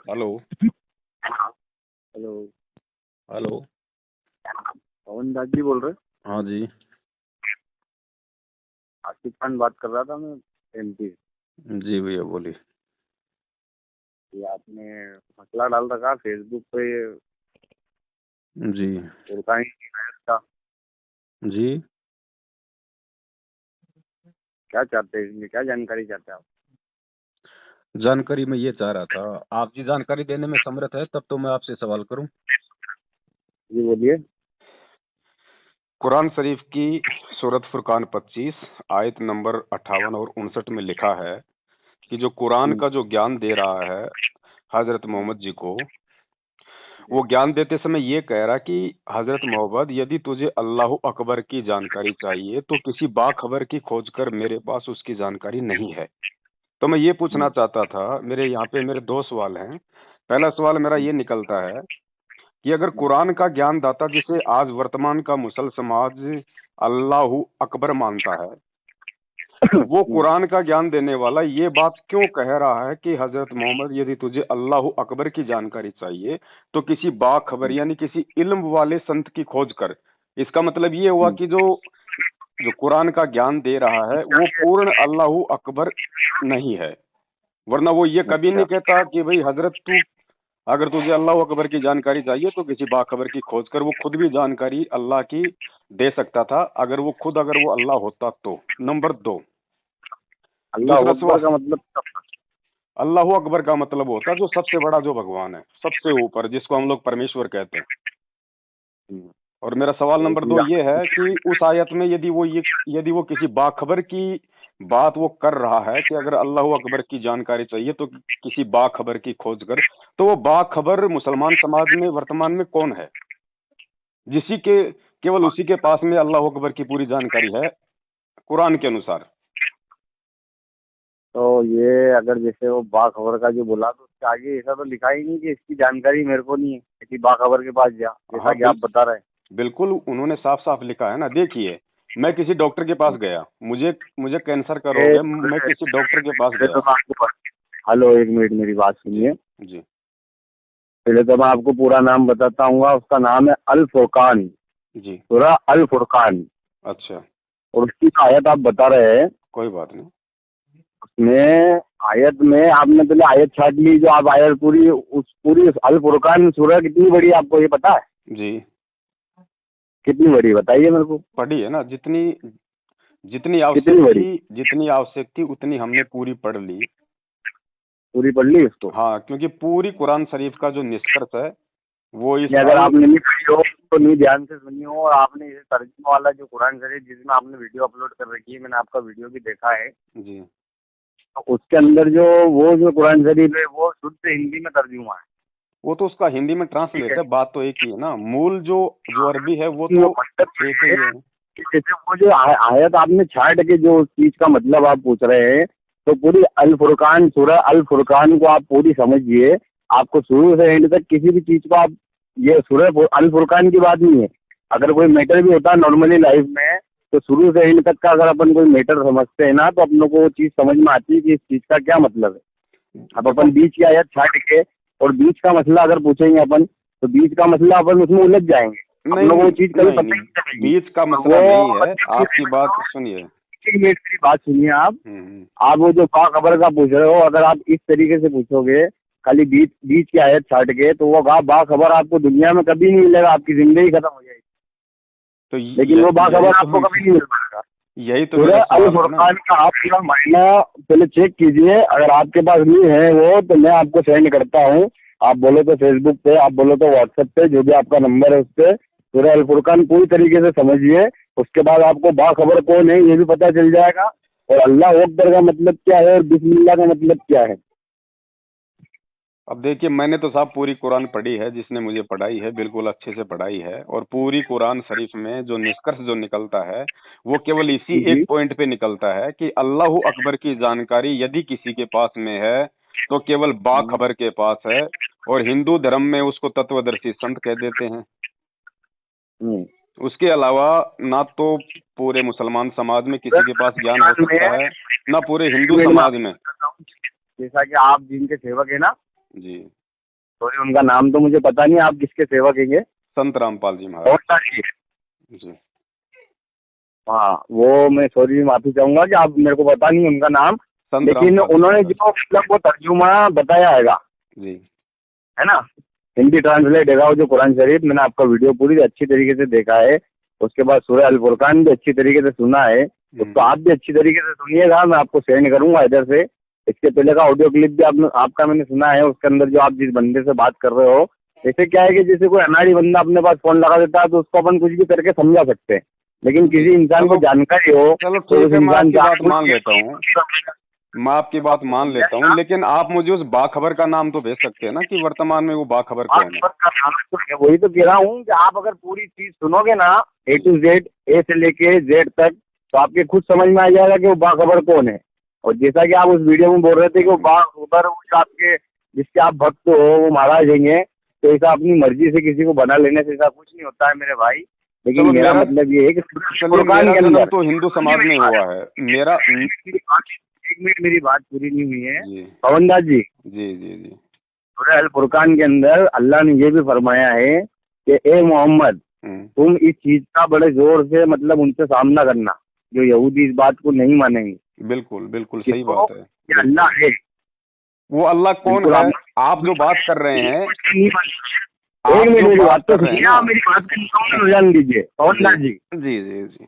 Hello. Hello. Hello. पवन दास जी बोल रहे? हाँ जी। आसिफ खान बात कर रहा था मैं, एमपी। जी भैया बोलिए। ये आपने मसला डाल रखा फेसबुक पे, जी। फुरकान की नायत का। जी। क्या चाहते हैं इसमें, क्या जानकारी चाहते हैं आप? जानकारी मैं ये चाह रहा था, आप जी जानकारी देने में समर्थ है तब तो मैं आपसे सवाल करूं। जी बोलिए। कुरान शरीफ की सूरत फुरकान 25 आयत नंबर 58 और 59 में लिखा है कि जो कुरान का जो ज्ञान दे रहा है हजरत मोहम्मद जी को, वो ज्ञान देते समय ये कह रहा कि हजरत मोहम्मद, यदि तुझे अल्लाह अकबर की जानकारी चाहिए तो किसी बाखबर की खोज कर, मेरे पास उसकी जानकारी नहीं है। तो मैं ये पूछना चाहता था, मेरे यहाँ पे मेरे दो सवाल हैं। पहला सवाल मेरा ये निकलता है कि अगर कुरान का ज्ञान दाता जिसे आज वर्तमान का मुसल समाज अल्लाह अकबर मानता है, वो कुरान का ज्ञान देने वाला ये बात क्यों कह रहा है कि हजरत मोहम्मद, यदि तुझे अल्लाह अकबर की जानकारी चाहिए तो किसी बाखबर यानी किसी इल्म वाले संत की खोज कर। इसका मतलब ये हुआ कि जो जो कुरान का ज्ञान दे रहा है वो पूर्ण अल्लाह अकबर नहीं है। वरना वो ये कभी अच्छा। नहीं कहता कि भाई हजरत तू, अगर तुझे अल्लाह अकबर की जानकारी चाहिए तो किसी बाखबर की खोज कर। वो खुद भी जानकारी अल्लाह की दे सकता था, अगर वो अल्लाह होता तो। नंबर दो, अल्लाह दूसरा अकबर सवाल। का मतलब अल्लाह अकबर का मतलब होता है जो सबसे बड़ा जो भगवान है, सबसे ऊपर, जिसको हम लोग परमेश्वर कहते हैं। और मेरा सवाल वो नंबर चीज दो ये है कि उस आयत में यदि वो किसी बाखबर की बात वो कर रहा है कि अगर अल्लाह अकबर की जानकारी चाहिए तो किसी बाखबर की खोज कर, तो वो बाखबर मुसलमान समाज में वर्तमान में कौन है जिसी के केवल उसी के पास में अल्लाह अकबर की पूरी जानकारी है कुरान के अनुसार। तो ये अगर जैसे वो बाखबर का जो बोला तो उसके आगे ऐसा तो लिखा ही नहीं कि इसकी जानकारी मेरे को नहीं है, किसी बाखबर के पास जा, जैसा हाँ कि आप बता रहे बिल्कुल उन्होंने साफ साफ लिखा है ना। देखिए, मैं किसी डॉक्टर के पास गया, मुझे मुझे कैंसर का रोग हैं। है, मैं किसी डॉक्टर के पास पहले तो गया। मैं आपको, हेलो एक मिनट मेरी बात जी। सुनिए। जी। पहले तो मैं आपको पूरा नाम बताता हूँ, उसका नाम है अल फुरकान, जी। सूरह अल फुरकान। अच्छा। और उसकी जो आयत आप बता रहे हैं, कोई बात नहीं। उसमें आयत में आपने पहले आयत छाट ली, जो आप आयत पूरी अल फुरकान सूरह कितनी बड़ी है आपको ये पता है? जी। कितनी बड़ी बताइए मेरे को। पढ़ी है ना, जितनी जितनी कितनी आवश्यक बड़ी? थी, जितनी आवश्यक थी उतनी हमने पूरी पढ़ ली। पूरी पढ़ ली उसको? हाँ, क्योंकि पूरी कुरान शरीफ का जो निष्कर्ष है वो इस ये अगर अल। आपने नहीं पढ़ी हो तो नहीं, ध्यान से सुनिए। और आपने ये तर्जुमा वाला जो कुरान शरीफ जिसमें आपने वीडियो अपलोड कर रखी है, मैंने आपका वीडियो भी देखा है, जी। तो उसके अंदर जो वो जो कुरान शरीफ है वो शुद्ध हिंदी में तर्जुमा है। वो तो उसका हिंदी में ठीक ट्रांसलेट है। है, बात तो एक ही है ना। मूल जो जो अरबी है वो वो तो मतलब एक ही है। कि जैसे वो जो आयत आपने छाट के जो उस चीज का मतलब आप पूछ रहे हैं, तो पूरी अल फुरकान, सूरह अल फुरकान को आप पूरी समझिए। आपको शुरू से एंड तक किसी भी चीज को आप, ये सूरह अल फुरकान की बात नहीं है। अगर कोई मैटर भी होता है नॉर्मली लाइफ में, तो शुरू से एंड तक का अगर अपन कोई मैटर समझते हैं ना, तो अपनों को वो चीज समझ में आती है कि इस चीज का क्या मतलब है। अब देखो, अपन बीच की आयत छाट के और बीच का मसला अगर पूछेंगे अपन, तो बीच का मसला अपन उसमें उलझ जाएंगे। नहीं अपनों को वो नहीं चीज कभी नहीं पता ही नहीं, नहीं चलेगी। बीच का और मसला नहीं वो है, आपकी बात सुनिए। एक मिनट की बात सुनिए आप। हम्म। आप वो जो खबर का पूछ रहे हो, अगर आप इस तरीके से पूछोगे खाली बीच बीच की आयत छाट के, तो वो खबर आपको दुनिया में कभी नहीं मिलेगा, आपकी जिंदगी खत्म हो जाएगी। तो लेकिन वो यही खबर तो आपको हम कभी नहीं मिल पाएगा। यही तो मेरा सूरह अल सवाल है ना। फुरकान का आप पूरा मायना पहले चेक कीजिए। अगर आपके पास नहीं है वो, तो मैं आपको सेंड करता हूँ। आप बोलो तो फेसबुक पे, आप बोलो तो व्हाट्सएप पे, जो भी आपका नंबर है उस पे सूरह अल फुरकान पूरी तरीके से समझिए। उसके बाद आपको बाखबर कौन है ये भी पता चल जाएगा, और अल्लाह अकबर का मतलब क्या है और बिस्मिल्लाह का मतलब क्या है। अब देखिए, मैंने तो साहब पूरी कुरान पढ़ी है, जिसने मुझे पढ़ाई है बिल्कुल अच्छे से पढ़ाई है। और पूरी कुरान शरीफ में जो निष्कर्ष जो निकलता है वो केवल इसी जी। एक पॉइंट पे निकलता है कि अल्लाह अकबर की जानकारी यदि किसी के पास में है तो केवल बाखबर के पास है। और हिंदू धर्म में उसको तत्वदर्शी संत कह देते हैं। हम्म। उसके अलावा ना तो पूरे मुसलमान समाज में किसी के पास ज्ञान हो कुरान सकता है, ना पूरे हिंदू में मैं समाज आपको में। बताता हूँ, जैसा कि आप जिनके सेवक है ना, जी। सॉरी, उनका नाम तो मुझे पता नहीं, आप किसके सेवक हैं? संत रामपाल जी महाराज जी। हाँ, वो मैं सॉरी माफी चाहूंगा कि आप, मेरे को पता नहीं उनका नाम, संत लेकिन रामपाल उन्होंने जो मतलब वो तर्जुमा बताया जी। है ना, हिंदी ट्रांसलेट है वो जो कुरान शरीफ, मैंने आपका वीडियो पूरी अच्छी तरीके से देखा है। उसके बाद सूरह अल फुरकान भी अच्छी तरीके से सुना है, उसको आप भी अच्छी तरीके से सुनिएगा, मैं आपको सेंड करूंगा इधर से। इसके पहले का ऑडियो क्लिप भी आपका मैंने सुना है, उसके अंदर जो आप जिस बंदे से बात कर रहे हो, ऐसे क्या है कि जैसे कोई अनाड़ी बंदा अपने पास फोन लगा देता है तो उसको अपन कुछ भी करके समझा सकते हैं, लेकिन किसी इंसान को जानकारी हो चलो तो ठीक उस है, मैं इंसान आपकी बात मान लेता हूँ, मैं आपकी बात मान लेता हूँ, लेकिन आप मुझे उस बाखबर का नाम तो भेज सकते हैं ना कि वर्तमान में वो बाखबर कौन है। वही तो कह रहा हूँ कि आप अगर पूरी चीज सुनोगे ना A to Z, ए से लेके Z तक, तो आपके खुद समझ में आ जाएगा कि वो बाखबर कौन है। और जैसा कि आप उस वीडियो में बोल रहे थे कि वो बाखबर आपके जिसके आप भक्त हो वो महाराज हैं, तो ऐसा अपनी मर्जी से किसी को बना लेने से ऐसा कुछ नहीं होता है मेरे भाई। लेकिन मेरा मतलब ये है कि मेरा जन्म तो हिंदू समाज में हुआ है। मेरा एक मिनट, मेरी बात पूरी नहीं हुई है पवन दास जी। जी जी जी। सूरह अल फुरकान के अंदर अल्लाह ने ये भी फरमाया है कि ए मोहम्मद, तुम इस चीज का बड़े जोर से मतलब उनसे सामना करना, जो यहूदी इस बात को नहीं मानेंगे। बिल्कुल बिल्कुल सही बात है। कि अल्लाह है, वो अल्लाह कौन है? आप जो बात कर रहे हैं, एक मिनट मेरी बात तो सुनिए, आप मेरी बात का मुकम्मल जान लीजिए पवन दास जी। जी जी जी।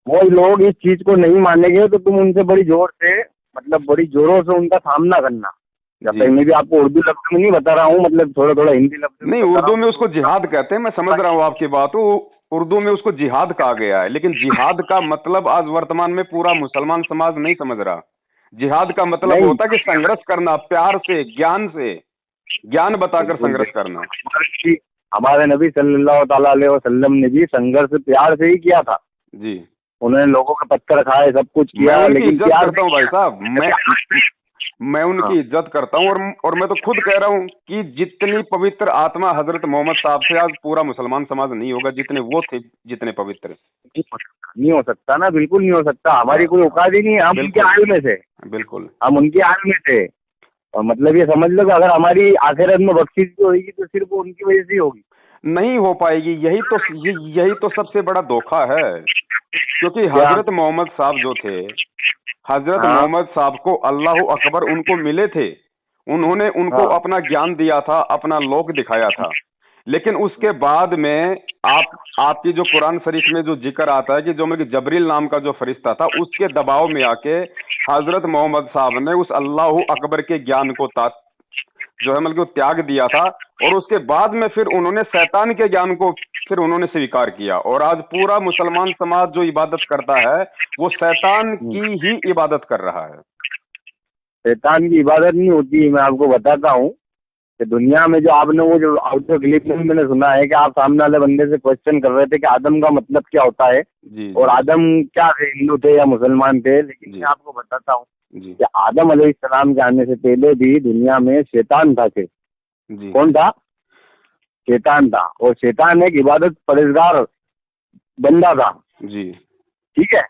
वो लोग इस चीज को नहीं मानेंगे तो तुम उनसे बड़ी जोर से, मतलब बड़ी जोरों से उनका सामना करना। जब तक मैं भी आपको उर्दू लफ्ज में नहीं बता रहा हूँ, मतलब थोड़ा थोड़ा हिंदी लफ्ज नहीं, उर्दू में उसको जिहाद कहते हैं, मैं समझ रहा हूँ आपकी बात। उर्दू में उसको जिहाद कहा गया है, लेकिन जिहाद का मतलब आज वर्तमान में पूरा मुसलमान समाज नहीं समझ रहा। जिहाद का मतलब होता है कि संघर्ष करना, प्यार से, ज्ञान से, ज्ञान बताकर संघर्ष करना। हमारे नबी सल्लल्लाहु अलैहि वसल्लम ने भी संघर्ष प्यार से ही किया था जी। उन्होंने लोगों के पत्थर खाए, सब कुछ किया, लेकिन इज्जत करता हूँ भाई साहब, मैं उनकी इज्जत करता हूँ। और मैं तो खुद कह रहा हूँ कि जितनी पवित्र आत्मा हजरत मोहम्मद साहब से आज पूरा मुसलमान समाज नहीं होगा जितने वो थे, जितने पवित्र। नहीं हो सकता ना, बिल्कुल नहीं हो सकता। हमारी कोई औकात ही नहीं, हम उनके आल में थे। बिल्कुल, हम उनके आल में थे। और मतलब ये समझ लो कि अगर हमारी आखिरत में बख्शीश भी होगी तो सिर्फ उनकी वजह से होगी, नहीं हो पाएगी। यही तो सबसे बड़ा धोखा है, क्योंकि हजरत मोहम्मद साहब जो थे, हजरत मोहम्मद साहब को अल्लाह अकबर उनको मिले थे, उन्होंने उनको अपना ज्ञान दिया था, अपना लोक दिखाया था। लेकिन उसके बाद में आपकी जो कुरान शरीफ में जो जिक्र आता है कि जो मतलब जबरील नाम का जो फरिश्ता था, उसके दबाव में आके हजरत मोहम्मद साहब ने उस अल्लाह अकबर के ज्ञान को जो है मतलब त्याग दिया था। और उसके बाद में फिर उन्होंने शैतान के ज्ञान को फिर उन्होंने स्वीकार किया। और आज पूरा मुसलमान समाज जो इबादत करता है वो शैतान की ही इबादत कर रहा है। शैतान की इबादत नहीं होती। मैं आपको बताता हूँ कि दुनिया में जो आपने वो जो ऑडियो क्लिप में मैंने सुना है कि आप सामने वाले बंदे से क्वेश्चन कर रहे थे कि आदम का मतलब क्या होता है जी, और आदम क्या थे, हिंदू थे या मुसलमान थे। लेकिन मैं आपको बताता हूँ कि आदम अलैहिस्सलाम के आने से पहले भी दुनिया में शैतान था। कौन था? शैतान था। और शैतान एक इबादत परहेजगार बंदा था जी, ठीक है।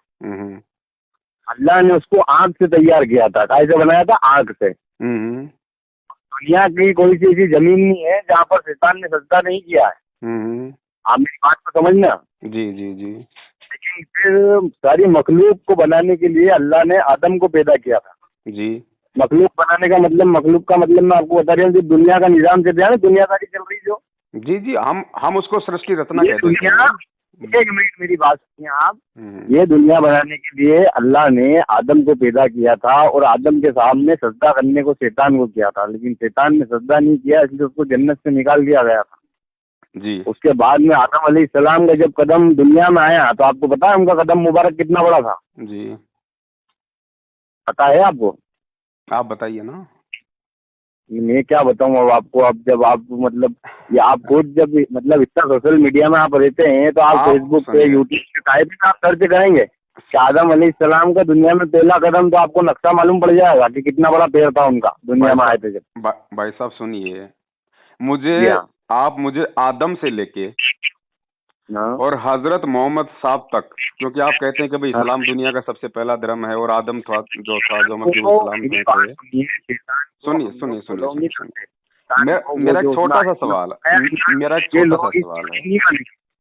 अल्लाह ने उसको आग से तैयार किया था। कैसे बनाया था? आग से। दुनिया की कोई सी ऐसी जमीन नहीं है जहाँ पर शैतान ने सजदा नहीं किया है। आप मेरी बात को समझना। जी जी जी। लेकिन फिर सारी मखलूक को बनाने के लिए अल्लाह ने आदम को पैदा किया था जी। मखलूक बनाने का मतलब, मखलूक का मतलब मैं आपको बता रहा हूँ, दुनिया का निजाम चल रहा है ना, दुनियादारी चल रही जो। जी जी, हम उसको सृष्टि रचना कहते हैं। एक मिनट मेरी बात सुनिए आप। ये दुनिया बनाने के लिए अल्लाह ने आदम को पैदा किया था और आदम के सामने सजदा करने को शैतान को किया था, लेकिन शैतान ने सजदा नहीं किया, इसलिए उसको जन्नत से निकाल दिया गया था जी। उसके बाद में आदम अलैहिस्सलाम का जब कदम दुनिया में आया तो आपको पता है उनका कदम मुबारक कितना बड़ा था जी? पता है आपको? आप बताइए ना। मैं क्या बताऊं अब आपको। अब जब आप मतलब ये आप खुद जब मतलब इतना सोशल मीडिया में आप रहते हैं तो आप फेसबुक पे, यूट्यूब पे कहीं भी आप सर्च करेंगे कि आदम अलैहिस्सलाम का दुनिया में पहला कदम, तो आपको नक्शा मालूम पड़ जाएगा कि कितना बड़ा पैर था उनका दुनिया में आए थे जब। भाई साहब सुनिए, आप मुझे आदम से लेके और हजरत मोहम्मद साहब तक, क्योंकि आप कहते हैं कि भाई इस्लाम दुनिया का सबसे पहला धर्म है और आदम था जो मतलब इस्लाम थे। सुनिए, मेरा एक छोटा सा सवाल मेरा एक छोटा सा सवाल है।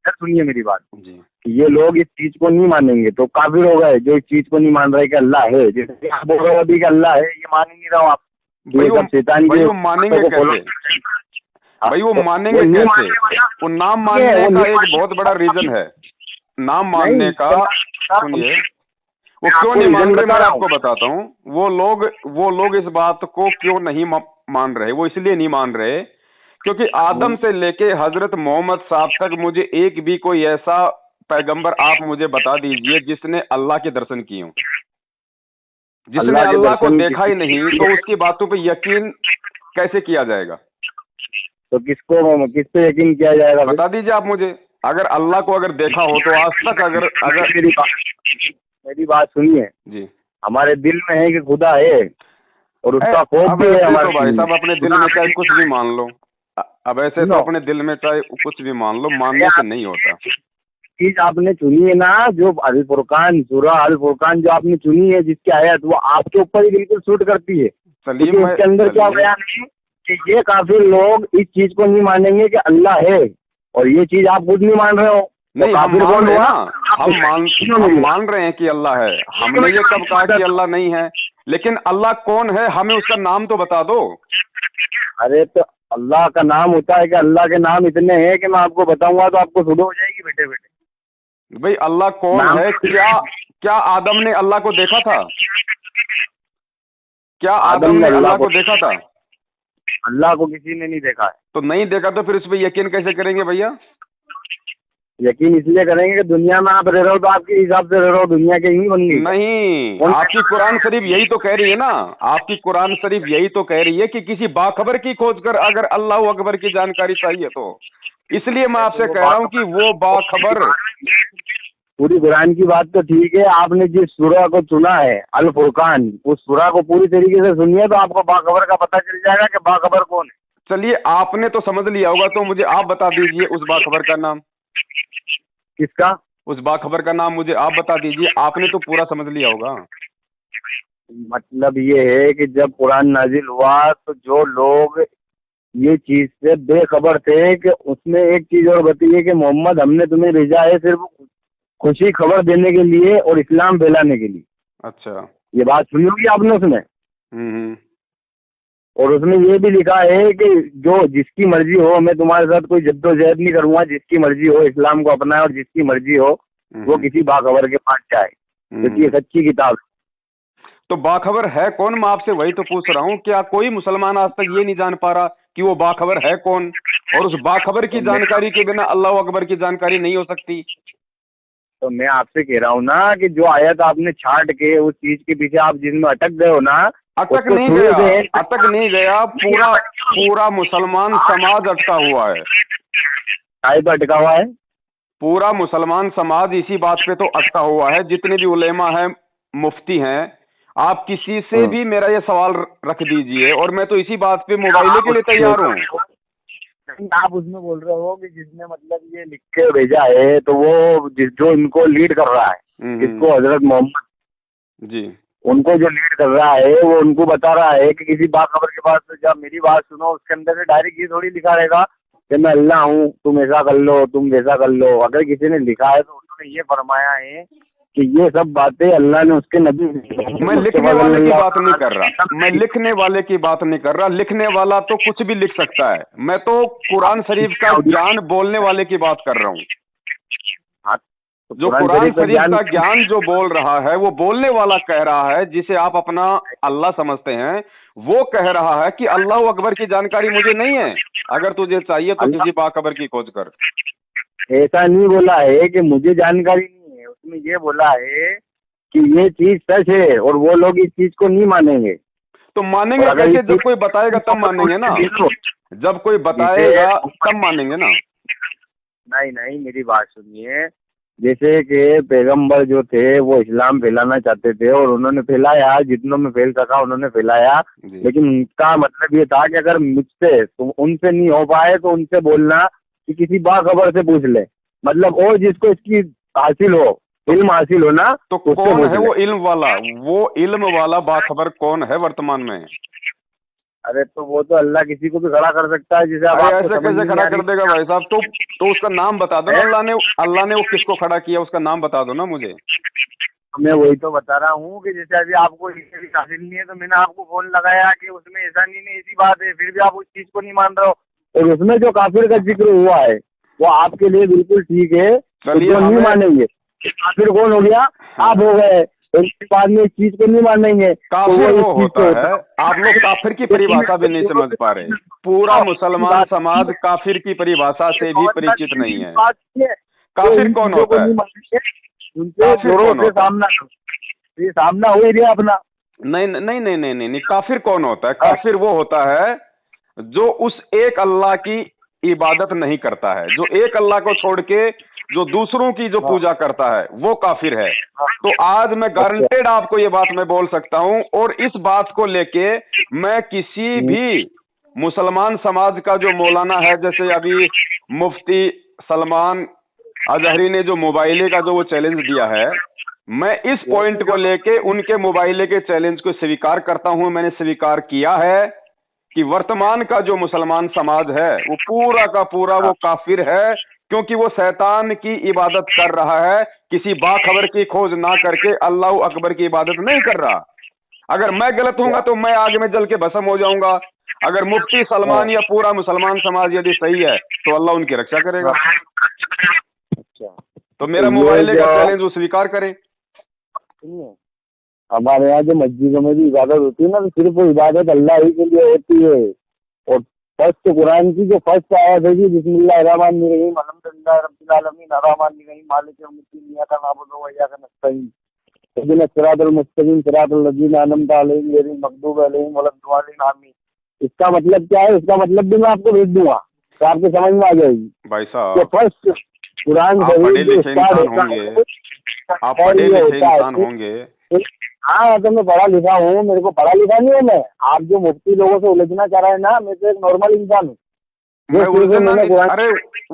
सुनिए मेरी बात जी। ये लोग इस चीज को नहीं मानेंगे तो काफिर हो गए, जो इस चीज को नहीं मान रहे कि अल्लाह है। जैसे आप बोल रहे हो अभी कि अल्लाह है, ये मान ही नहीं रहा हूँ आप। भाई वो मानेंगे कैसे? भाई वो मानेंगे कैसे? वो नाम मानने का एक बहुत बड़ा रीजन है। नाम मानने का, सुनिए, वो क्यों नहीं मान रहे मैं आपको बताता हूँ। वो लोग इस बात को क्यों नहीं मान रहे? वो इसलिए नहीं मान रहे क्योंकि आदम से लेके हजरत मोहम्मद साहब तक मुझे एक भी कोई ऐसा पैगंबर आप मुझे बता दीजिए जिसने अल्लाह के दर्शन किए हों। जिसने अल्लाह को देखा ही नहीं तो उसकी बातों पे यकीन कैसे किया जाएगा? तो किस पे यकीन किया जाएगा? बता दीजिए आप मुझे। अगर अल्लाह को अगर देखा हो तो आज तक अगर मेरी बात सुनिए जी, हमारे दिल में है कि खुदा है और उसका खौफ भी है हमारे। तो भाई साहब अपने दिल में चाहे कुछ भी मान लो, अब ऐसे तो अपने दिल में चाहे कुछ भी मान लो, मानने से नहीं होता। चीज आपने चुनी है ना, जो अल फुरकान, सूरा अल फुरकान जो आपने चुनी है, जिसकी आयत वो आपके ऊपर ही बिल्कुल सूट करती है। इसके अंदर क्या बयान है कि ये काफिर लोग इस चीज को नहीं मानेंगे कि अल्लाह है, और ये चीज आप खुद नहीं मान रहे हो। नहीं, हम मान रहे हैं ना, हम मान रहे हैं कि अल्लाह है। हमने ये कब कहा कि अल्लाह नहीं है? लेकिन अल्लाह कौन है हमें उसका नाम तो बता दो। अरे तो अल्लाह का नाम होता है कि अल्लाह के नाम इतने हैं कि मैं आपको बताऊंगा तो आपको सुबह हो जाएगी बेटे बेटे। भाई अल्लाह कौन है? क्या आदम ने अल्लाह को देखा था? क्या आदम ने अल्लाह को देखा था? अल्लाह को किसी ने नहीं देखा है। तो नहीं देखा तो फिर इस पे यकीन कैसे करेंगे भैया? यकीन इसलिए करेंगे कि दुनिया में आप रह रहे हो तो आपके हिसाब से रह रहे हो, दुनिया के ही बन गई। नहीं, आपकी कुरान शरीफ यही तो कह रही है ना, आपकी कुरान शरीफ यही तो कह रही है कि किसी बाखबर की खोज कर अगर अल्लाह अकबर की जानकारी चाहिए तो। इसलिए मैं आपसे कह रहा हूँ कि वो बाखबर। पूरी कुरान की बात तो ठीक है, आपने जिस सूरा को चुना है अल फुरकान, उस सूरा को पूरी तरीके से सुनिए तो आपको बाखबर का पता चल जाएगा कि बाखबर कौन है। चलिए, आपने तो समझ लिया होगा तो मुझे आप बता दीजिए उस बाखबर का नाम। किसका? उस बाखबर का नाम मुझे आप बता दीजिए। आपने तो पूरा समझ लिया होगा। मतलब ये है कि जब कुरान नाजिल हुआ तो जो लोग ये चीज से बेखबर थे कि उसमें एक चीज और बताइए कि मोहम्मद हमने तुम्हें भेजा है सिर्फ खुशी खबर देने के लिए और इस्लाम फैलाने के लिए। अच्छा, ये बात सुनी होगी आपने उसमें। और उसमें ये भी लिखा है कि जो जिसकी मर्जी हो, मैं तुम्हारे साथ कोई जद्दोजहद नहीं करूंगा, जिसकी मर्जी हो इस्लाम को अपनाए और जिसकी मर्जी हो वो किसी बाखबर के पास जाए, क्योंकि ये सच्ची किताब है। तो बाखबर है कौन? मैं आपसे वही तो पूछ रहा हूँ। क्या कोई मुसलमान आज तक ये नहीं जान पा रहा कि वो बाखबर है कौन? और उस बाखबर की जानकारी के बिना अल्लाह अकबर की जानकारी नहीं हो सकती। तो मैं आपसे कह रहा हूँ ना कि जो आयत आपने छाट के उस चीज के पीछे आप जिसमें अटक गए हो ना, अटक नहीं गया, पूरा मुसलमान समाज अटका हुआ है। काय पे अटका हुआ है? पूरा मुसलमान समाज इसी बात पे तो अटका हुआ है। जितने भी उलेमा हैं, मुफ्ती हैं, आप किसी से भी मेरा ये सवाल रख दीजिए और मैं तो इसी बात पे मुबाइले के लिए तैयार हूँ। आप उसमें बोल रहे हो कि जिसने मतलब ये लिख के भेजा है तो वो जो इनको लीड कर रहा है, इसको हजरत मोहम्मद जी, उनको जो लीड कर रहा है वो उनको बता रहा है कि किसी बाखबर के पास तो जब मेरी बात सुनो, उसके अंदर से डायरेक्ट ये थोड़ी लिखा रहेगा कि मैं अल्लाह हूँ, तुम ऐसा कर लो, तुम वैसा कर लो। अगर किसी ने लिखा है तो उन्होंने ये फरमाया है कि ये सब बातें अल्लाह ने उसके नबी। मैं लिखने वाले की बात नहीं कर रहा, मैं लिखने वाले की बात नहीं कर रहा। लिखने वाला तो कुछ भी लिख सकता है, मैं तो कुरान शरीफ का ज्ञान बोलने वाले की बात कर रहा हूँ। जो कुरान शरीफ का ज्ञान जो बोल रहा है वो बोलने वाला कह रहा है, जिसे आप अपना अल्लाह समझते हैं, वो कह रहा है कि अल्लाह अकबर की जानकारी मुझे नहीं है, अगर तुझे चाहिए तो किसी बाखबर की खोज कर। ऐसा नहीं बोला है कि मुझे जानकारी नहीं है, उसमें ये बोला है कि ये चीज सच है और वो लोग इस चीज को नहीं मानेंगे। तो मानेंगे कैसे? जब कोई बताएगा तब मानेंगे ना, जब कोई बताएगा तब मानेंगे ना। नहीं, मेरी बात सुनिए। जैसे कि पैगंबर जो थे वो इस्लाम फैलाना चाहते थे और उन्होंने फैलाया, जितनों में फैल सका उन्होंने फैलाया, लेकिन उनका मतलब ये था कि अगर मुझसे तो उनसे नहीं हो पाए तो उनसे बोलना कि किसी बाखबर से पूछ ले, मतलब और जिसको इसकी हासिल हो, इल्म हासिल हो ना। तो कौन है वो इल्म वाला? वो इल्म वाला बाखबर कौन है वर्तमान में? अरे तो वो तो अल्लाह किसी को भी खड़ा कर सकता है, जिसे अब अरे आपको ऐसे समझ कैसे नहीं खड़ा आ कर रही। देगा भाई साहब? तो उसका नाम बता दो ना, अल्लाह ने वो किसको खड़ा किया, उसका नाम बता दो ना मुझे। मैं वही तो बता रहा हूँ कि जैसे अभी आपको इससे भी हासिल नहीं है, तो मैंने आपको फोन लगाया कि उसमें ऐसा नहीं ऐसी बात है, फिर भी आप उस चीज को नहीं मान रहे हो। और उसमें जो काफिर का जिक्र हुआ है वो आपके लिए बिल्कुल ठीक है, तो चलिए जो नहीं हमें। मानेंगे, काफिर कौन हो गया? आप हाँ, हो गए। और इसके बाद में इस चीज को नहीं मानेंगे तो काफिर वो इस वो चीज होता से है। होता आप लोग काफिर की है। परिभाषा भी नहीं समझ पा रहे। पूरा मुसलमान समाज काफिर की परिभाषा से भी परिचित नहीं है। बात ये है, जो काफिर इन कौन चीजों को होता है? नहीं मानेंगे उनसे काफिर जोरों कौन से होता है? सामना करो। ये सामना हो ही रहा अपना। नहीं नहीं नहीं नहीं नहीं नहीं, काफिर कौन होता है? हाँ, काफिर वो होता है जो उस एक अल्लाह की इबादत नहीं करता है, जो एक अल्लाह को छोड़ के जो दूसरों की जो हाँ, पूजा करता है, वो काफिर है। हाँ। तो आज मैं अच्छा। गारंटेड आपको ये बात मैं बोल सकता हूं, और इस बात को लेके मैं किसी हम्म, भी मुसलमान समाज का जो मौलाना है, जैसे अभी मुफ्ती सलमान अजहरी ने जो मोबाइले का जो वो चैलेंज दिया है, मैं इस पॉइंट को लेके उनके मोबाइले के चैलेंज को स्वीकार करता हूं। मैंने स्वीकार किया है कि वर्तमान का जो मुसलमान समाज है वो पूरा का पूरा वो काफिर है, क्योंकि वो शैतान की इबादत कर रहा है, किसी बाखबर की खोज ना करके अल्लाह अकबर की इबादत नहीं कर रहा। अगर मैं गलत हूंगा तो मैं आग में जल के भस्म हो जाऊंगा। अगर मुफ्ती हाँ, सलमान या पूरा मुसलमान समाज यदि सही है तो अल्लाह उनकी रक्षा करेगा। हाँ। अच्छा। तो तो मेरा ये मोबाइल जो का चैलेंज वो स्वीकार करें। सुनिए, हमारे यहाँ जो मस्जिदों में भी इबादत होती है ना, तो सिर्फ वो इबादत अल्लाह ही के लिए होती है। और फर्स्ट कुरान की जो फर्स्ट आयत है जी, बिस्मिल्लाहिर्रहमानिर्रहीम अल्हम्दुलिल्लाहि रब्बिल आलमीन अर्रहमानिर्रहीम मालिकि यौमिद्दीन इय्याका नअबुदु व इय्याका नस्तईन इहदिनस सिरातल मुस्तकीम सिरातल लज़ीना अनअमता अलैहिम गैरिल मग़दूबि अलैहिम वलद्दालिन आमीन। इसका मतलब क्या है? इसका मतलब भी मैं आपको भेज दूंगा तो आपको समझ में आ जाएगी। भाई जो साहब, फर्स्ट कुरान आप शरीफ पढ़े जो लिखे स्टार्ट इंसान होता होंगे, है आप और पढ़े ये लिखे होता इंसान है। होंगे। हाँ तो मैं पढ़ा लिखा हूँ, मेरे को पढ़ा लिखा नहीं है मैं। आप जो मुफ्ती लोगों से उलझना चाह रहे हैं ना, मैं तो एक नॉर्मल इंसान हूँ जो मैं सिर्फ उलझना मैंने नहीं, कुरान अरे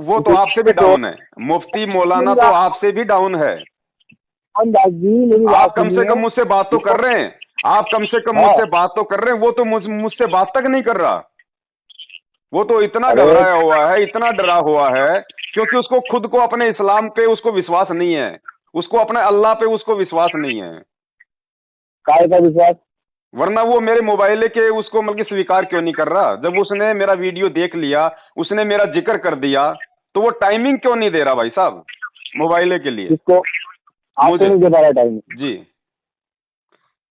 वो तो आपसे भी डाउन है। मुफ्ती मौलाना मेरी तो बात आपसे भी डाउन है। दास जी, मेरी आप बात कम से सुनिए। कम मुझसे बात तो कर रहे हैं। आप कम से कम हाँ, मुझसे बात तो कर रहे हैं, वो तो मुझसे बात तक नहीं कर रहा। वो तो इतना अरे घबराया हुआ है, इतना डरा हुआ है, क्योंकि उसको खुद को अपने इस्लाम पे उसको विश्वास नहीं है, उसको अपने अल्लाह पे उसको विश्वास नहीं है। काय का विश्वास? वरना वो मेरे मोबाइल के उसको मतलब स्वीकार क्यों नहीं कर रहा? जब उसने मेरा वीडियो देख लिया, उसने मेरा जिक्र कर दिया, तो वो टाइमिंग क्यों नहीं दे रहा भाई साहब मोबाइल के लिए किसको? आपको मुझे? नहीं दे पा रहा टाइम? जी,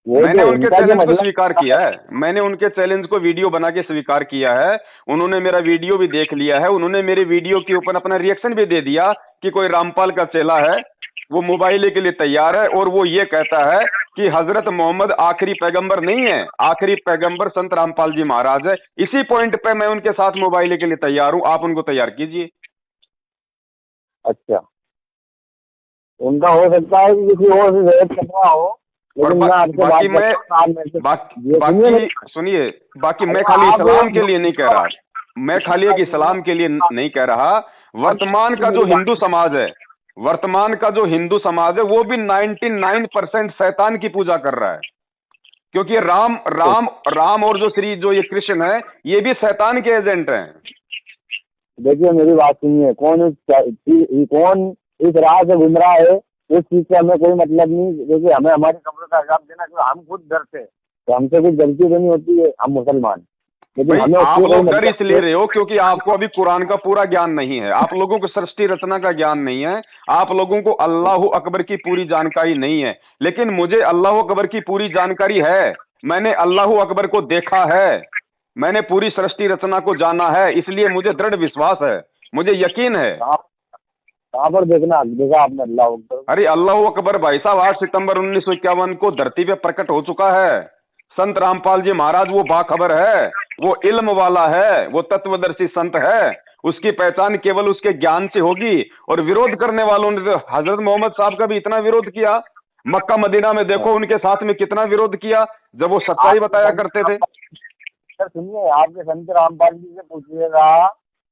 वो मैंने जो उनके उनका जो चैलेंज को मतलब स्वीकार किया है। मैंने उनके चैलेंज को वीडियो बना के स्वीकार किया है। उन्होंने मेरा वीडियो भी देख लिया है। उन्होंने मेरे वीडियो के ऊपर अपना रिएक्शन भी दे दिया कि कोई रामपाल का चेला है, वो मोबाइल के लिए तैयार है, और वो ये कहता है कि हजरत मोहम्मद आखिरी पैगंबर नहीं है, आखिरी पैगंबर संत रामपाल जी महाराज है। इसी पॉइंट पे मैं उनके साथ मोबाइल के लिए तैयार हूं, आप उनको तैयार कीजिए। अच्छा, उनका हो सकता है कि किसी और से जरूरत कर रहा हो, और लेकिन मैं आपसे बात बाकी मैं करता हूँ, आप मेरे से ये सुनिए बाकी मेरी। सुनिए, बाकी मैं अरे खाली आप इस्लाम के लिए नहीं कह रहा। मैं खाली एक इस्लाम के लिए नहीं कह रहा। वर्तमान का जो मेरी हिंदू बात समाज है, वर्तमान का जो हिंदू समाज है, वो भी 99% शैतान की पूजा कर रहा है। क्योंकि राम राम राम और जो श्री जो ये कृष्ण है, ये भी शैतान के एजेंट हैं। देखिए, मेरी बात सुनिए। कौन इस राह से घूम रहा है, इस चीज से हमें कोई मतलब नहीं। देखिए, हमें हमारी कब्र का हिसाब देना, क्योंकि हम खुद डरते हैं, तो हमसे कुछ गलती तो नहीं होती है, हम मुसलमान। लेकिन भाई हमें आप उससे कोई लोग डर मतलब इसलिए रहे हो क्योंकि आपको अभी कुरान का पूरा ज्ञान नहीं है, आप लोगों को सृष्टि रचना का ज्ञान नहीं है, आप लोगों को अल्लाह अकबर की पूरी जानकारी नहीं है। लेकिन मुझे अल्लाह अकबर की पूरी जानकारी है। मैंने अल्लाह अकबर को देखा है, मैंने पूरी सृष्टि रचना को जाना है, इसलिए मुझे दृढ़ विश्वास है, मुझे यकीन है। कहाँ पर देखा आपने अल्लाह अकबर? अरे अल्लाह अकबर भाई साहब 8 सितंबर 1951 को धरती पे प्रकट हो चुका है। संत रामपाल जी महाराज वो बाखबर है, वो इल्म वाला है, वो तत्वदर्शी संत है। उसकी पहचान केवल उसके ज्ञान से होगी। और विरोध करने वालों ने तो हजरत मोहम्मद साहब का भी इतना विरोध किया। मक्का मदीना में देखो उनके साथ में कितना विरोध किया जब वो सच्चाई बताया करते थे। सर सुनिए, आपके संत रामपाल जी से पूछिएगा,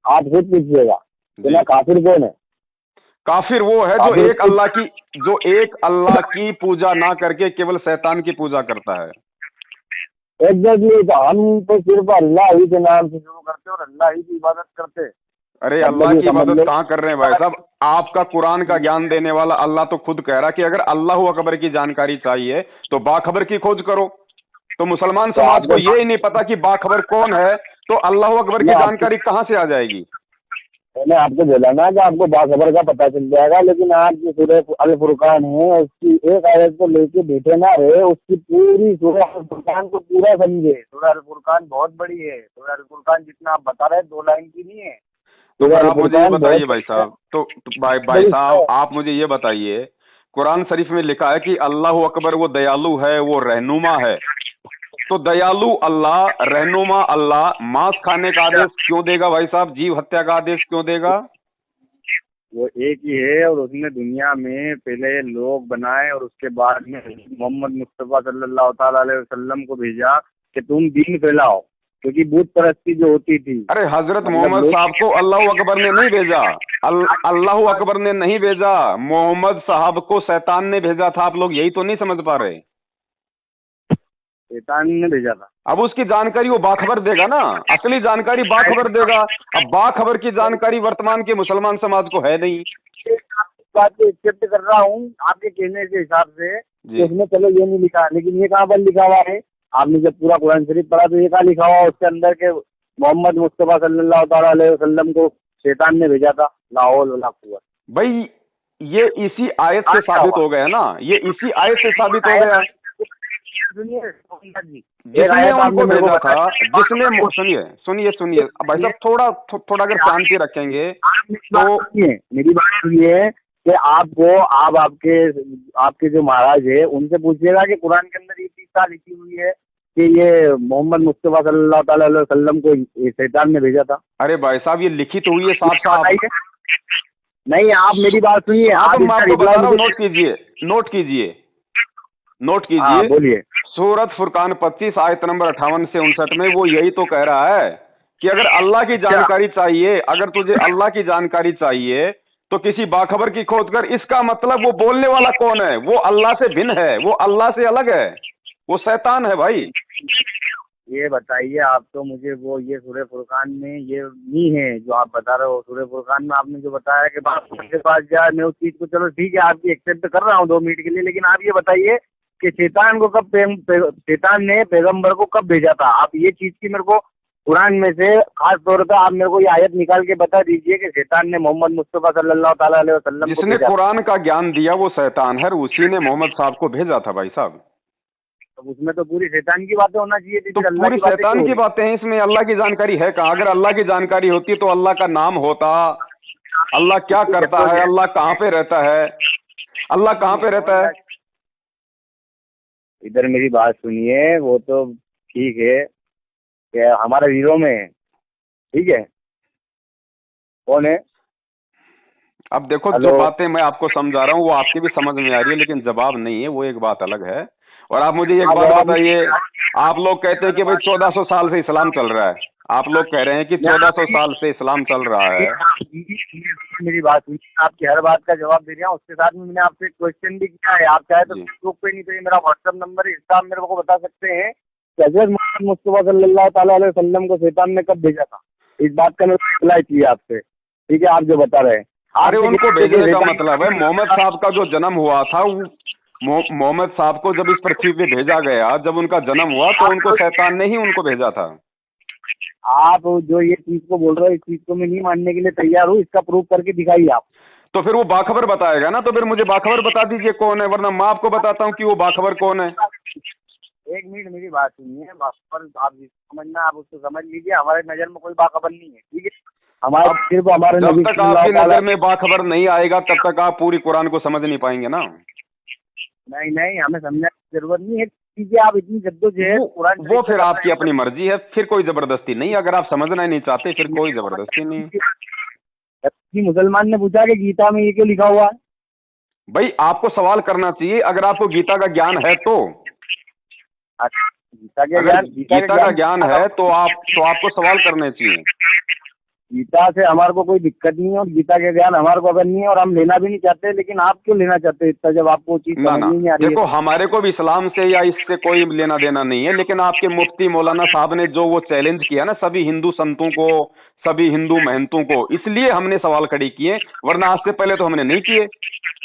आप खुद पूछिएगा कि ना काफिर कौन है। काफिर वो है जो एक अल्लाह की पूजा ना करके केवल शैतान की पूजा करता है। एग्जैक्टली। तो हम तो सिर्फ अल्लाह ही के नाम से शुरू करते और अल्लाह ही की इबादत करते। अरे मतलब अल्लाह ये की समझ इबादत लो। कहाँ कर रहे हैं भाई साहब? आपका कुरान का ज्ञान देने वाला अल्लाह तो खुद कह रहा कि अगर अल्लाह अकबर की जानकारी चाहिए तो बाखबर की खोज करो। तो मुसलमान तो समाज को आपको, ये ही नहीं पता कि बाखबर कौन है, तो अल्लाह अकबर की मैं आपको जानकारी कहाँ से आ जाएगी? मैंने आपको बोला ना कि आपको बाखबर का पता चल जाएगा, लेकिन आप जो सूरह अल फुरकान है उसकी एक आयत को लेके बैठे ना रहे, उसकी पूरी सूरह अल फुरकान को पूरा समझे। सूरह अल फुरकान बहुत बड़ी है। सूरह अल फुरकान जितना आप बता रहे हैं 2 लाइन की नहीं है। तो सूरह फिर अल आप मुझे ये फुरकान बताइए बहुत भाई बड़ी है। साहब, तो भाई बड़ी साहब है। आप मुझे ये बताइए, कुरान शरीफ में लिखा है कि अल्लाह अकबर वो दयालु है, वो रहनुमा है। तो दयालु अल्लाह, रहनुमा अल्लाह मांस खाने का आदेश क्यों देगा भाई साहब? जीव हत्या का आदेश क्यों देगा? वो एक ही है और उसने दुनिया में पहले लोग बनाए और उसके बाद में मोहम्मद मुस्तफ़ा सल्लल्लाहु ताला अलैहि वसल्लम को भेजा कि तुम दीन फैलाओ, क्योंकि बुत परस्ती जो होती थी। अरे हजरत मतलब मोहम्मद लोग, साहब को अल्लाह अकबर ने नहीं भेजा। अल्लाह अकबर ने नहीं भेजा, मोहम्मद साहब को शैतान ने भेजा था। आप लोग यही तो नहीं समझ पा रहे। शैतान ने भेजा था। अब उसकी जानकारी वो बाखबर देगा ना, असली जानकारी बाखबर देगा। अब बाखबर की जानकारी वर्तमान के मुसलमान समाज को है नहीं। आपकी बात को एक्सेप्ट कर रहा हूँ आपके कहने के हिसाब से कि जी। उसमें चलो ये नहीं लिखा, लेकिन ये कहाँ पर लिखा हुआ है? आपने जब पूरा कुरान शरीफ पढ़ा तो ये कहाँ लिखा हुआ उसके अंदर के मोहम्मद मुस्तफ़ा सल्लल्लाहु ताला अलैहि वसल्लम को शैतान ने भेजा था? लाहौल वला कुव्वत। भाई ये इसी आयत से साबित हो गया ना, ये इसी आयत से साबित हो गया। सुनिए मोहम्मद जी, एक जिसने आयत आपने उनको मेरे को भेजा था, बताई। सुनिए सुनिए सुनिए अब भाई साहब, थोड़ा अगर शांति रखेंगे आप मेरी बात तो। सुनिए, मेरी बात सुनिए कि आपको आप आपके जो महाराज है उनसे पूछिएगा कि कुरान के अंदर ये चीज क्या लिखी हुई है कि ये मोहम्मद मुस्तफ़ा सल्लल्लाहु ताला अलैहि वसल्लम को ये शैतान ने भेजा था। अरे भाई साहब ये लिखित हुई है साफ ये साफ। बताइए। नहीं, आप मेरी बात सुनिए, हाँ तो आप मैं इसका आपको रिप्लाई बता रहा हूँ, मुझे। नोट कीजिए नोट कीजिए नोट हाँ कीजिए। बोलिए। सूरत फुरकान 25 आयत नंबर 58 से 59 में वो यही तो कह रहा है कि अगर अल्लाह की क्या? जानकारी चाहिए, अगर तुझे अल्लाह की जानकारी चाहिए तो किसी बाखबर की खोज कर। इसका मतलब वो बोलने वाला कौन है? वो अल्लाह से भिन्न है, वो अल्लाह से अलग है, वो शैतान है भाई। ये बताइए, आप तो मुझे वो ये सूरह फुरकान में ये नहीं है जो आप बता रहे हो। सूरह फुरकान में आपने जो बताया कि बाप के पास जाए, मैं उस चीज को चलो ठीक है आपकी एक्सेप्ट कर रहा हूँ 2 मिनट के लिए, लेकिन आप ये बताइए कि शैतान को कब शैतान ने पैगंबर को कब भेजा था? आप ये चीज की मेरे को कुरान में से खास तौर पर आप मेरे को ये आयत निकाल के बता दीजिए कि शैतान ने मोहम्मद मुस्तफ़ा सल्लल्लाहु ताला अलैहि वसल्लम को जिसने भेजा। कुरान का ज्ञान दिया वो शैतान है, उसी ने मोहम्मद साहब को भेजा था भाई साहब। तो उसमें तो पूरी शैतान की बातें होना चाहिए थी, तो फिर अल्लाह पूरी की बातें क्यों शैतान हो की रही? बातें हैं इसमें, अल्लाह की जानकारी है कहाँ? अगर अल्लाह की जानकारी होती तो अल्लाह का नाम होता, अल्लाह क्या करता है, अल्लाह कहाँ पे रहता है, अल्लाह कहाँ पे रहता है। इधर मेरी बात सुनिए, वो तो ठीक है कि हमारा हीरो में है, ठीक है, कौन है? अब देखो जो हेलो। बातें मैं आपको समझा रहा हूँ वो आपकी भी समझ में आ रही है, लेकिन जवाब नहीं है, वो एक बात अलग है। और आप मुझे एक बात बताइए, आप लोग कहते हैं कि भाई 1400 साल से इस्लाम चल रहा है। आप लोग कह रहे हैं कि 1400 साल से इस्लाम चल रहा है। मेरी बात सुनिए, आपकी हर बात का जवाब दे रहा हूँ, उसके साथ में मैंने आपसे क्वेश्चन भी किया है। आप चाहे तो जी। फेसबुक पे नहीं तो ये मेरा व्हाट्सएप नंबर है, इसका आप मेरे को बता सकते हैं कि हजरत मोहम्मद मुस्तफ़ा सल्लल्लाहु ताला अलैहि वसल्लम को शैतान ने कब भेजा था? इस बात का मेरे को रिप्लाई चाहिए आपसे, ठीक है? आप जो बता रहे हैं, अरे उनको भेजने का मतलब है मोहम्मद साहब का जो जन्म हुआ था, मोहम्मद साहब को जब इस पृथ्वी पे भेजा गया, जब उनका जन्म हुआ तो उनको शैतान ने ही उनको भेजा था। आप जो ये चीज को बोल रहे हो, इस चीज को मैं नहीं मानने के लिए तैयार हूँ, इसका प्रूफ करके दिखाइए आप। तो फिर वो बाखबर बताएगा ना, तो फिर मुझे बाखबर बता दीजिए कौन है, वरना मैं आपको बताता हूँ कि वो बाखबर कौन है। 1 मिनट मेरी बात सुनिए, बाखबर आप जिसको समझना आप उसको समझ लीजिए, हमारे नजर में कोई बाखबर नहीं है, ठीक है? हमारे सिर्फ हमारे जब नबी तक आपकी नजर में बाखबर नहीं आएगा तब तक आप पूरी कुरान को समझ नहीं पाएंगे ना। नहीं नहीं, हमें समझने की जरूरत नहीं है, ठीक है? आप इतनी जद्दोजहद कुरान वो फिर आपकी अपनी मर्जी है, फिर कोई जबरदस्ती नहीं। अगर आप समझना ही नहीं चाहते फिर कोई जबरदस्ती नहीं। मुसलमान ने पूछा कि गीता में ये क्यों लिखा हुआ है? भाई आपको सवाल करना चाहिए अगर आपको गीता का ज्ञान है तो। गीता अगर गीता का ज्ञान है तो आपको सवाल करने चाहिए। गीता से हमारे को कोई दिक्कत नहीं है और गीता के ज्ञान हमारे को अगर नहीं है और हम लेना भी नहीं चाहते, लेकिन आप क्यों लेना चाहते हो इतना जब आपको चीज ना समझ ना, में नहीं आ रही देखो है? हमारे को भी इस्लाम से या इससे कोई लेना देना नहीं है, लेकिन आपके मुफ्ती मौलाना साहब ने जो वो चैलेंज किया ना सभी हिंदू संतों को, सभी हिंदू महंतों को, इसलिए हमने सवाल खड़े किए, वरना आज से पहले तो हमने नहीं किए।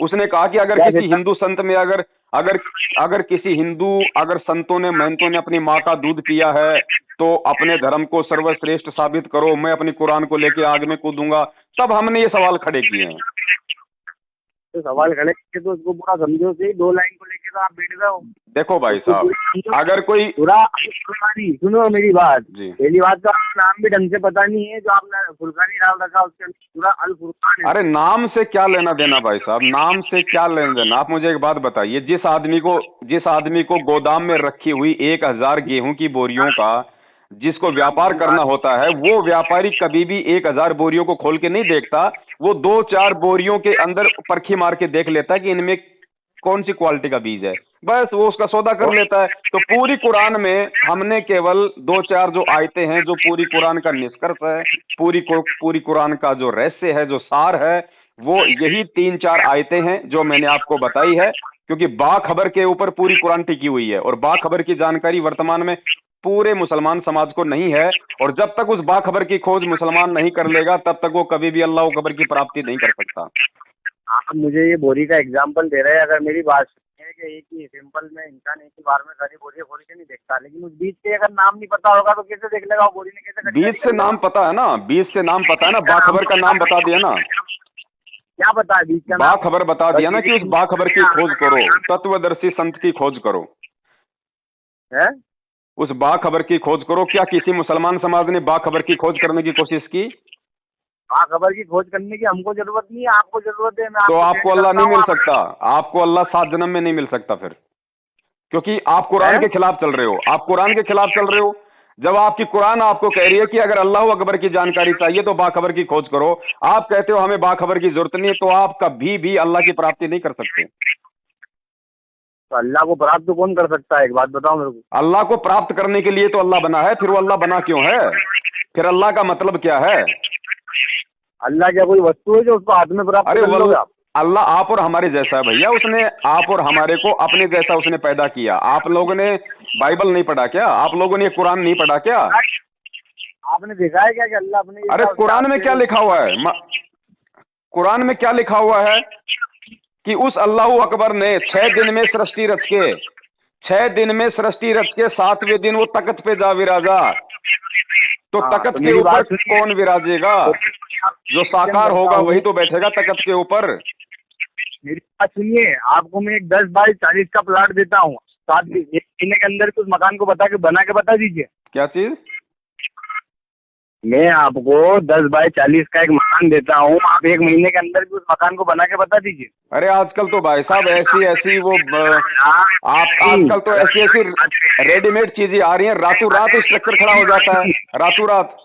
उसने कहा कि अगर क्या किसी कहता? हिंदू संत में अगर अगर अगर किसी हिंदू अगर संतों ने महंतों ने अपनी माँ का दूध पिया है तो अपने धर्म को सर्वश्रेष्ठ साबित करो, मैं अपनी कुरान को लेके आग में कूदूंगा। तब हमने ये सवाल खड़े किए हैं। तो सवाल खड़े करके तो उसको पूरा समझो, से 2 लाइन को लेके तो आप बैठ गए हो। देखो भाई उसको साहब, पूरा समझो। अगर कोई पूरा फुलकानी, सुनो मेरी बात, जी, पहली बात तो आपका नाम भी ढंग से पता नहीं है, जो आपने फुलकानी डाल रखा उसके अंदर पूरा अल फुरकान है। अरे नाम से क्या लेना देना भाई साहब, नाम से क्या लेना देना? आप मुझे एक बात बताइए, जिस आदमी को गोदाम में रखी हुई 1000 गेहूं की बोरियों का जिसको व्यापार करना होता है, वो व्यापारी कभी भी 1000 बोरियों को खोल के नहीं देखता, वो 2-4 बोरियों के अंदर परखी मार के देख लेता है कि इनमें कौन सी क्वालिटी का बीज है, बस वो उसका सौदा कर लेता है। तो पूरी कुरान में हमने केवल 2-4 जो आयतें हैं, जो पूरी कुरान का निष्कर्ष है, पूरी कुरान का जो रहस्य है, जो सार है, वो यही 3-4 आयतें हैं जो मैंने आपको बताई है। क्योंकि बाखबर के ऊपर पूरी कुरान टिकी हुई है और बाखबर की जानकारी वर्तमान में पूरे मुसलमान समाज को नहीं है, और जब तक उस बाखबर की खोज मुसलमान नहीं कर लेगा तब तक वो कभी भी अल्लाह खबर की प्राप्ति नहीं कर सकता। आप मुझे ये बोरी का एग्जाम्पल दे रहे हैं, अगर मेरी बात है कि एक ही सिंपल में इंसान एक ही बार में सारी बोरियां खोल के नहीं देखता, लेकिन उस बीज के अगर नाम नहीं पता होगा तो कैसे देख लेगा वो बोरी ने कैसे? बीज से नाम पता है ना, बीज से नाम पता है ना, बाखबर का नाम बता दिया ना, क्या पता है बीज का नाम? बाखबर बता दिया ना कि उस बाखबर की खोज करो, तत्वदर्शी संत की खोज करो, है उस बाखबर की खोज करो। क्या किसी मुसलमान समाज ने बाखबर की खोज करने की कोशिश की? हाँ, खबर की खोज करने की हमको जरूरत नहीं है, आपको जरूरत है। मैं तो आपको अल्लाह नहीं करता मिल हूँ, सकता, आपको अल्लाह 7 जन्म में नहीं मिल सकता फिर, क्योंकि आप कुरान के खिलाफ चल रहे हो, आप कुरान के खिलाफ चल रहे हो। जब आपकी कुरान आपको कह रही है कि अगर अल्लाह अकबर की जानकारी चाहिए तो बाखबर की खोज करो, आप कहते हो हमें बाखबर की जरूरत नहीं है, तो आप कभी भी अल्लाह की प्राप्ति नहीं कर सकते। तो अल्लाह को प्राप्त तो कौन कर सकता है? एक बात बताओ मेरे को। अल्लाह को प्राप्त करने के लिए तो अल्लाह बना है, फिर वो अल्लाह बना क्यों है? फिर अल्लाह का मतलब क्या है? अल्लाह क्या कोई वस्तु है जो उसको हाथ में प्राप्त अरे कर लोगे आप? अल्लाह आप और हमारे जैसा है भैया, उसने आप और हमारे को अपने जैसा उसने पैदा किया। आप लोगों ने बाइबल नहीं पढ़ा क्या? आप लोगों ने कुरान नहीं पढ़ा क्या? आपने देखा है क्या कि अल्लाह अपने? अरे कुरान में क्या लिखा हुआ है? कुरान में क्या लिखा हुआ है कि उस अल्लाह अकबर ने 6 दिन में सृष्टि रच के 6 दिन में सृष्टि रच के 7वें दिन वो तख्त पे जा विराजा। तो तख्त के ऊपर कौन विराजेगा? जो साकार होगा वही तो बैठेगा तख्त के ऊपर। मेरी बात सुनिए, आपको मैं एक 10 बाई 40 का प्लाट देता हूँ, 1 महीने के अंदर उस मकान को बना के बता दीजिए। क्या चीज? मैं आपको 10 बाई 40 का एक मकान देता हूँ, आप 1 महीने के अंदर भी उस मकान को बना के बता दीजिए। अरे आजकल तो भाई साहब ऐसी वो आप आजकल तो ऐसी रेडीमेड चीजें आ रही हैं, रातों रात स्ट्रक्चर खड़ा हो जाता है, रातों रात।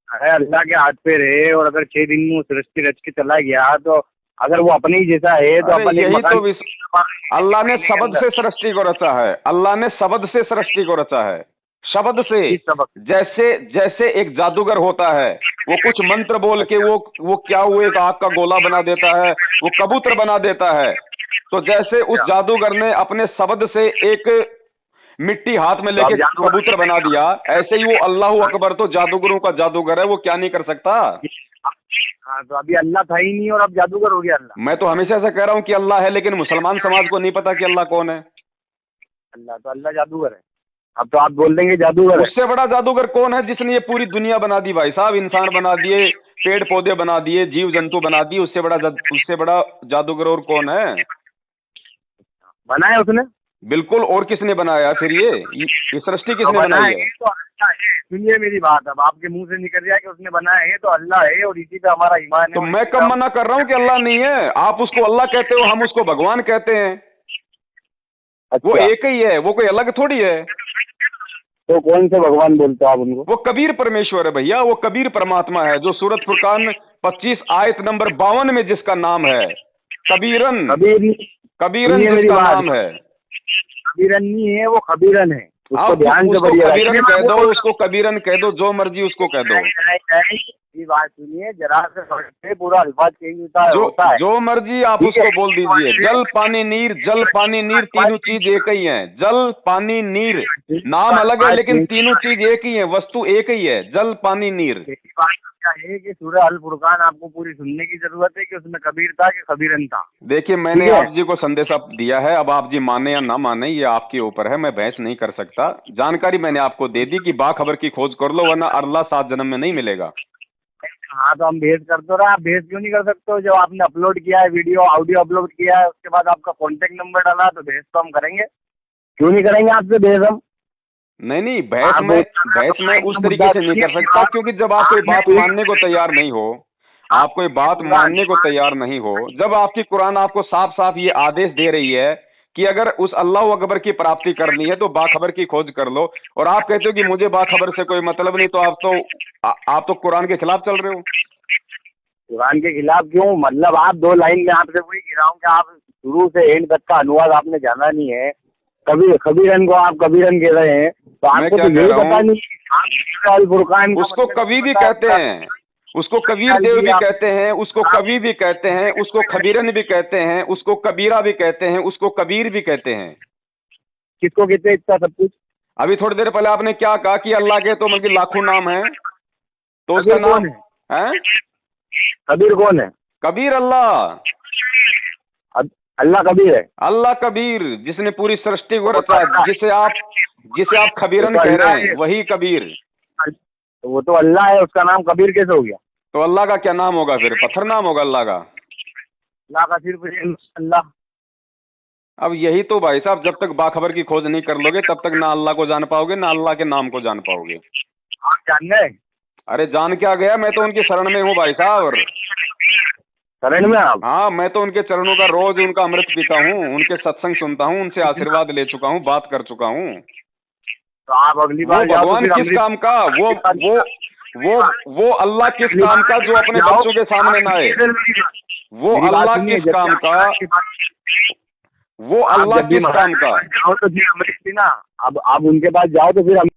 अरे अल्लाह के हाथ पे रहे, और अगर 6 दिन में सृष्टि रच के चला गया तो अगर वो अपने ही जैसा है तो अपन यही तो अल्लाह ने शब्द से सृष्टि को रचा है, अल्लाह ने शब्द से सृष्टि को रचा है, शब्द से। जैसे एक जादूगर होता है, वो कुछ मंत्र बोल के वो क्या हुआ, एक आग का गोला बना देता है, वो कबूतर बना देता है। तो जैसे उस जादूगर ने अपने शब्द से एक मिट्टी हाथ में लेके कबूतर बना दिया, ऐसे ही वो अल्लाह अकबर तो जादूगरों का जादूगर है, वो क्या नहीं कर सकता? हाँ, तो अभी अल्लाह था ही नहीं और अब जादूगर हो गया अल्लाह। मैं तो हमेशा से कह रहा हूँ कि अल्लाह है, लेकिन मुसलमान समाज को नहीं पता कि अल्लाह कौन है। अल्लाह जादूगर है, अब तो आप बोल देंगे जादूगर है। उससे बड़ा जादूगर कौन है जिसने ये पूरी दुनिया बना दी भाई साहब? इंसान बना दिए, पेड़ पौधे बना दिए, जीव जंतु बना दिए, उससे बड़ा जादूगर और कौन है? बनाया उसने? बिल्कुल, और किसने बनाया फिर? ये सृष्टि किसने बनाई है? तो अल्लाह है। सुनिए मेरी बात, अब आपके मुंह से निकल रहा है कि उसने बनाया है, तो अल्लाह है और इसी पे हमारा ईमान है। तो मैं कब मना कर रहा हूँ कि अल्लाह नहीं है? आप उसको अल्लाह कहते हो, हम उसको भगवान कहते हैं। अच्छा। वो एक ही है, वो कोई अलग थोड़ी है। तो कौन से भगवान बोलते हो आप उनको? वो कबीर परमेश्वर है भैया, वो कबीर परमात्मा है, जो सूरत फुरकान 25 आयत नंबर 52 में जिसका नाम है कबीरन। कबीरन जिसका नाम है। कबीरन नहीं है, वो खबीरन है। उसको ध्यान से कबीरन कह दो, उसको कबीरन कह दो, जो मर्जी उसको कह दो। ये बात सुनिए, जरा से पूरा अल्फाज चेंज होता है। जो मर्जी आप उसको बोल दीजिए। जल पानी नीर तीनों चीज एक ही है। जल पानी नीर नाम अलग है लेकिन तीनों चीज एक ही है, वस्तु एक ही है। जल पानी नीर। क्या है कि सूरह अल फुरकान आपको पूरी सुनने की जरूरत है कि उसमें कबीर था कि खबीरन था। देखिए, मैंने आप जी को संदेशा दिया है, अब आप जी माने या ना माने ये आपके ऊपर है, मैं बहस नहीं कर सकता। जानकारी मैंने आपको दे दी कि बाखबर की खोज कर लो, वरना अल्लाह 7 जन्म में नहीं मिलेगा। हाँ तो हम भेज कर दो रहे, आप भेज क्यों नहीं कर सकते हो? जब आपने अपलोड किया है वीडियो, ऑडियो अपलोड किया है, उसके बाद आपका कॉन्टेक्ट नंबर डाला, तो भेज तो हम करेंगे, क्यों नहीं करेंगे आपसे भेज हम? नहीं, बहस में उस तरीके से नहीं कर सकता, क्योंकि जब आप कोई बात मानने को तैयार नहीं हो, आप कोई बात मानने को तैयार नहीं हो, जब आपकी कुरान आपको साफ साफ ये आदेश दे रही है कि अगर उस अल्लाह अकबर की प्राप्ति करनी है तो बाखबर की खोज कर लो, और आप कहते हो कि मुझे बाखबर से कोई मतलब नहीं, तो आप तो कुरान के खिलाफ चल रहे हो। कुरान के खिलाफ क्यों? मतलब आप 2 लाइन में आपसे वही कह रहा हूँ कि आप शुरू से एंड तक का अनुवाद आपने जाना नहीं है। खबीरन को आप कबीरन कह रहे हैं, तो आपको तो यही पता नहीं है अल फुरकान उसको कवि भी कहते हैं, उसको कबीर देव भी कहते हैं, उसको कवि भी कहते हैं, उसको खबीरन भी कहते हैं, उसको कबीरा भी कहते हैं, उसको कबीर भी कहते हैं। किसको कहते हैं इतना सब कुछ? अभी थोड़ी देर पहले आपने क्या कहा कि अल्लाह के तो मतलब लाखों नाम हैं, तो उसका नाम है कबीर कौन है? कबीर अल्लाह। अल्लाह कबीर है। अल्लाह कबीर, जिसने पूरी सृष्टि को रचा, जिसे आप खबीरन कह रहे हैं, वही कबीर। तो वो तो अल्लाह है, उसका नाम कबीर कैसे हो गया? तो अल्लाह का क्या नाम होगा फिर? पत्थर नाम होगा अल्लाह का? अल्लाह का सिर्फ अल्लाह। अब यही तो भाई साहब, जब तक बाखबर की खोज नहीं कर लोगे तब तक ना अल्लाह को जान पाओगे ना अल्लाह के नाम को जान पाओगे। आप जान गए? अरे जान क्या गया, मैं तो उनकी शरण में हूँ भाई साहब। शरण में आप? हाँ, मैं तो उनके चरणों का रोज उनका अमृत पीता हूँ, उनके सत्संग सुनता हूँ, उनसे आशीर्वाद ले चुका हूँ, बात कर चुका हूँ। तो आप अगली बार भगवान किस काम का, वो अल्लाह किस काम का जो अपने बच्चों के सामने ना आए? वो अल्लाह किस काम का, वो अल्लाह किस काम का? जाओ तो फिर अमृत पीना। अब आप उनके पास जाओ तो फिर